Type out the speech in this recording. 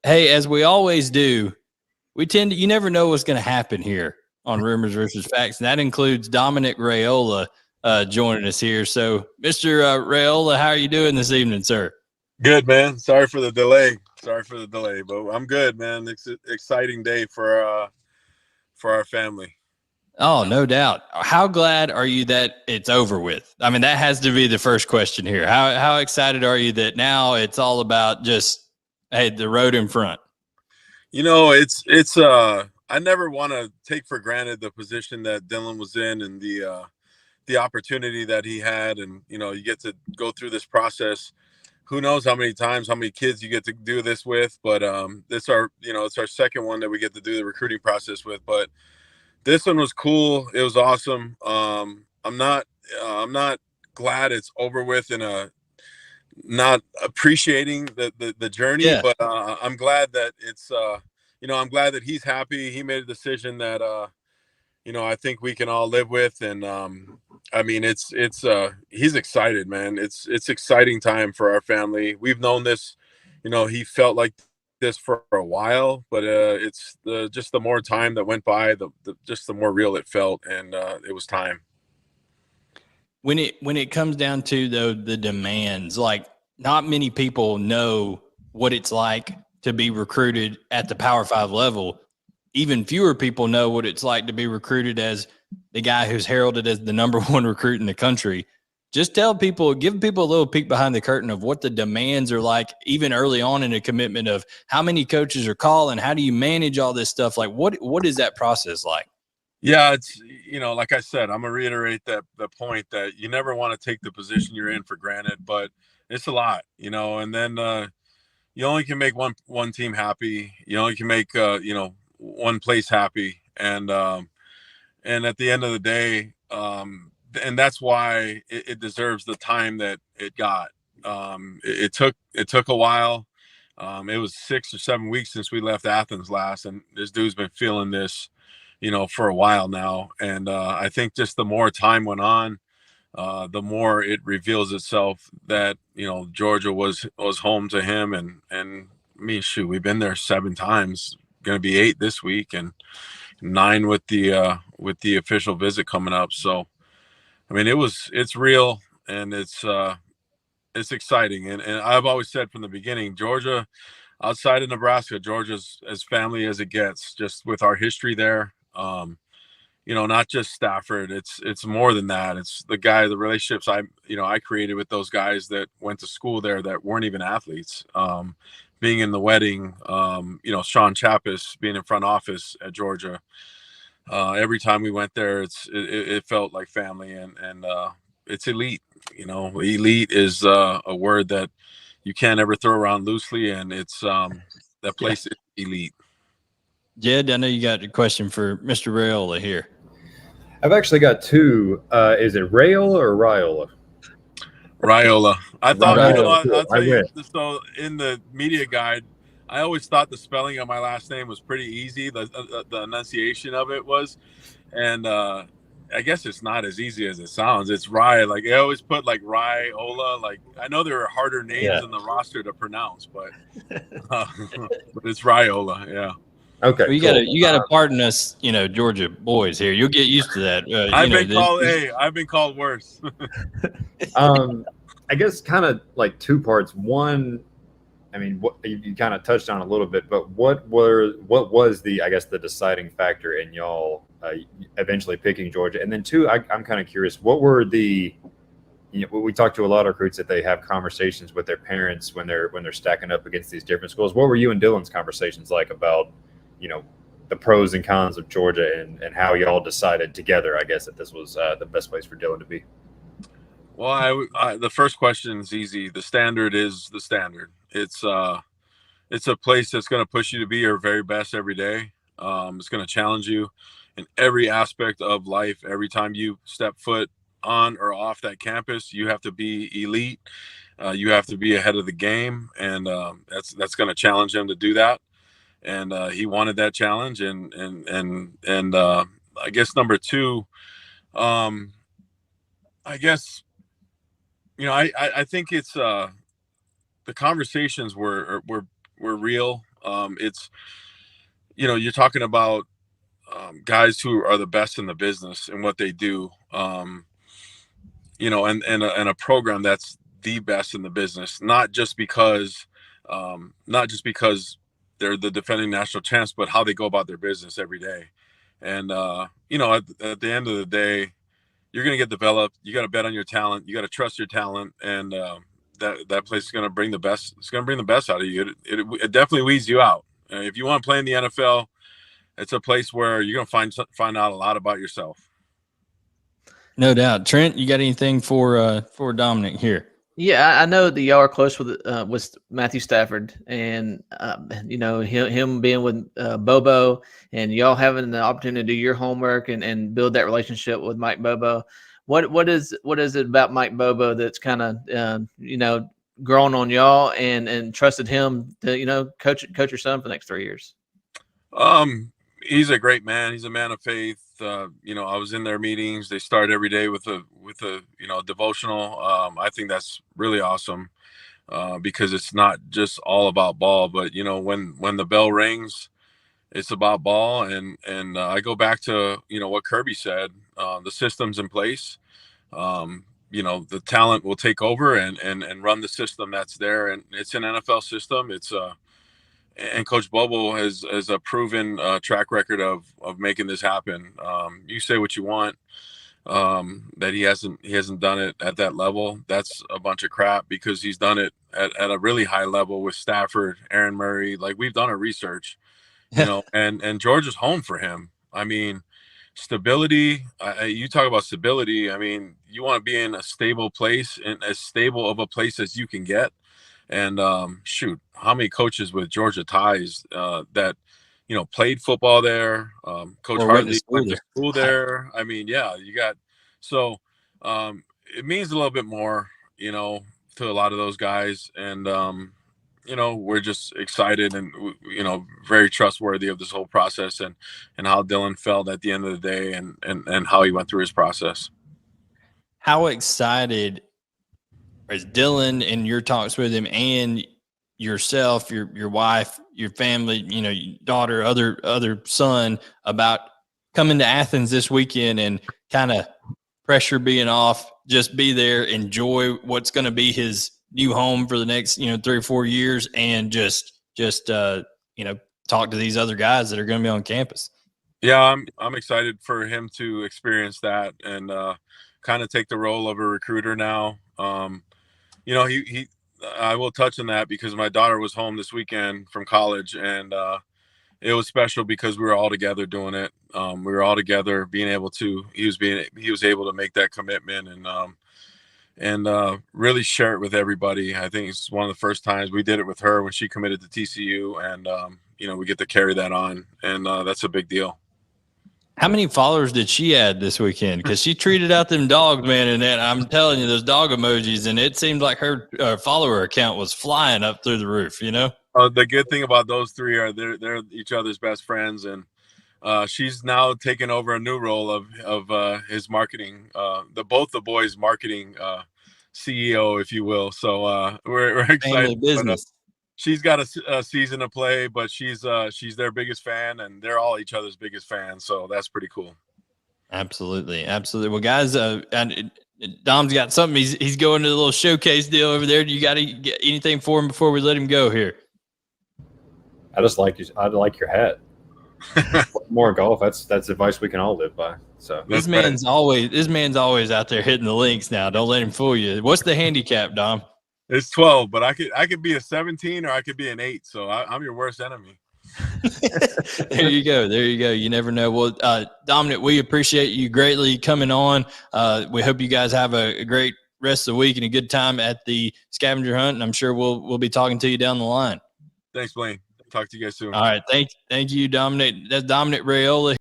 Hey, as we always do, you never know what's going to happen here on Rumors versus Facts, and that includes Dominic Raiola joining us here. So, Mr. Raiola, how are you doing this evening, sir? Good, man. Sorry for the delay, but I'm good, man. It's an exciting day for our family. Oh, no doubt. How glad are you that it's over with? I mean, that has to be the first question here. How excited are you that now it's all about just, hey, the road in front? It's I never want to take for granted the position that Dylan was in and the opportunity that he had, and you get to go through this process. Who knows how many times, how many kids you get to do this with, but it's our second one that we get to do the recruiting process with. But this one was cool. It was awesome. I'm not glad it's over with in a not appreciating the journey, Yeah. but I'm glad that I'm glad that he's happy. He made a decision that I think we can all live with, and I mean he's excited, man. It's exciting time for our family. We've known this, he felt like this for a while, but it's just the more time that went by, the more real it felt, and it was time. When it comes down to the demands, like not many people know what it's like to be recruited at the Power 5 level. Even fewer people know what it's like to be recruited as the guy who's heralded as the number one recruit in the country. Just give people a little peek behind the curtain of what the demands are like, even early on in a commitment, of how many coaches are calling, how do you manage all this stuff? Like what is that process like? Yeah, it's like I said, I'm gonna reiterate the point that you never want to take the position you're in for granted, but it's a lot, and then you only can make one team happy. You only can make one place happy, and at the end of the day, and that's why it deserves the time that it got. It took a while. It was 6 or 7 weeks since we left Athens last, and this dude's been feeling this, for a while now. And I think just the more time went on, the more it reveals itself that Georgia was home to him. And I mean, shoot, we've been there 7 times, going to be 8 this week, and 9 with the official visit coming up. So I mean, it's real, and it's exciting. And I've always said from the beginning, Georgia, outside of Nebraska, Georgia's as family as it gets, just with our history there. Not just Stafford. It's more than that. It's the relationships I created with those guys that went to school there that weren't even athletes. Being in the wedding, Sean Chappis being in front office at Georgia. Every time we went there, it felt like family, and it's elite. Elite is a word that you can't ever throw around loosely, and it's that place is elite. Jed, I know you got a question for Mr. Raiola here. I've actually got 2. Is it Raiola or Raiola? Raiola. I thought, Raiola. I'll tell you, so in the media guide, I always thought the spelling of my last name was pretty easy. The enunciation of it was, and I guess it's not as easy as it sounds. It's Rye. Like, I always put like Raiola. Like, I know there are harder names in the roster to pronounce, but it's Raiola. Yeah. Okay. Well, you gotta pardon us, Georgia boys here. You'll get used to that. I've been called worse. I guess kind of like 2 parts. One, I mean, what you kind of touched on a little bit, but what was the deciding factor in y'all eventually picking Georgia? And then 2, I'm kind of curious, what were we talked to a lot of recruits that they have conversations with their parents when they're stacking up against these different schools. What were you and Dylan's conversations like about, the pros and cons of Georgia, and how y'all decided together, I guess, that this was the best place for Dylan to be? Well, the first question is easy. The standard is the standard. It's a place that's going to push you to be your very best every day. It's going to challenge you in every aspect of life. Every time you step foot on or off that campus, you have to be elite. You have to be ahead of the game, and that's going to challenge him to do that. And he wanted that challenge, and I guess number 2, I guess, I think it's the conversations were real. It's, you're talking about guys who are the best in the business and what they do, and a program that's the best in the business, not just because they're the defending national champs, but how they go about their business every day. And at the end of the day, you're going to get developed. You got to bet on your talent. You got to trust your talent, and that place is going to bring the best. It's going to bring the best out of you. It definitely weeds you out. If you want to play in the NFL, it's a place where you're going to find out a lot about yourself. No doubt. Trent, you got anything for Dominic here? Yeah, I know that y'all are close with Matthew Stafford, and him being with Bobo, and y'all having the opportunity to do your homework and build that relationship with Mike Bobo. What is it about Mike Bobo that's kind of grown on y'all and trusted him to coach your son for the next 3 years? He's a great man. He's a man of faith. I was in their meetings. They start every day with a devotional. I think that's really awesome because it's not just all about ball, but when the bell rings, it's about ball. And I go back to what Kirby said. The system's in place. The talent will take over and run the system that's there, and it's an NFL system. And Coach Bobo has a proven track record of making this happen. You say what you want, that he hasn't done it at that level. That's a bunch of crap because he's done it at a really high level with Stafford, Aaron Murray. Like, we've done our research, and Georgia's home for him. I mean, stability. You talk about stability. I mean, you want to be in a stable place, and as stable of a place as you can get. And shoot, how many coaches with Georgia ties that played football there? Coach Hartley went to school there. I mean, yeah, you got so it means a little bit more, to a lot of those guys, and we're just excited and very trustworthy of this whole process and how Dylan felt at the end of the day and how he went through his process. How excited is Dylan in your talks with him and yourself, your wife, your family, your daughter, other son, about coming to Athens this weekend and kind of pressure being off, just be there, enjoy what's going to be his new home for the next 3 or 4 years, and just talk to these other guys that are going to be on campus? Yeah, I'm excited for him to experience that and kind of take the role of a recruiter now. I will touch on that because my daughter was home this weekend from college, and it was special because we were all together doing it. We were all together being able to, he was able to make that commitment and really share it with everybody. I think it's one of the first times we did it with her when she committed to TCU, and we get to carry that on, and that's a big deal. How many followers did she add this weekend? Because she treated out them dogs, man, and I'm telling you, those dog emojis, and it seemed like her follower account was flying up through the roof. The good thing about those three are they're each other's best friends, and she's now taken over a new role of his marketing, both the boys' marketing CEO, if you will. So we're excited. Family business. She's got a season to play, but she's their biggest fan, and they're all each other's biggest fans. So that's pretty cool. Absolutely. Well, guys, Dom's got something. He's going to the little showcase deal over there. Do you got to get anything for him before we let him go here? I like your hat. More golf. That's advice we can all live by. So this man's always out there hitting the links now. Don't let him fool you. What's the handicap, Dom? It's 12, but I could be a 17 or I could be an 8. So I'm your worst enemy. There you go. You never know. Well, Dominic, we appreciate you greatly coming on. We hope you guys have a great rest of the week and a good time at the scavenger hunt. And I'm sure we'll be talking to you down the line. Thanks, Blaine. Talk to you guys soon. All right. Thank you, Dominic. That's Dominic Raiola.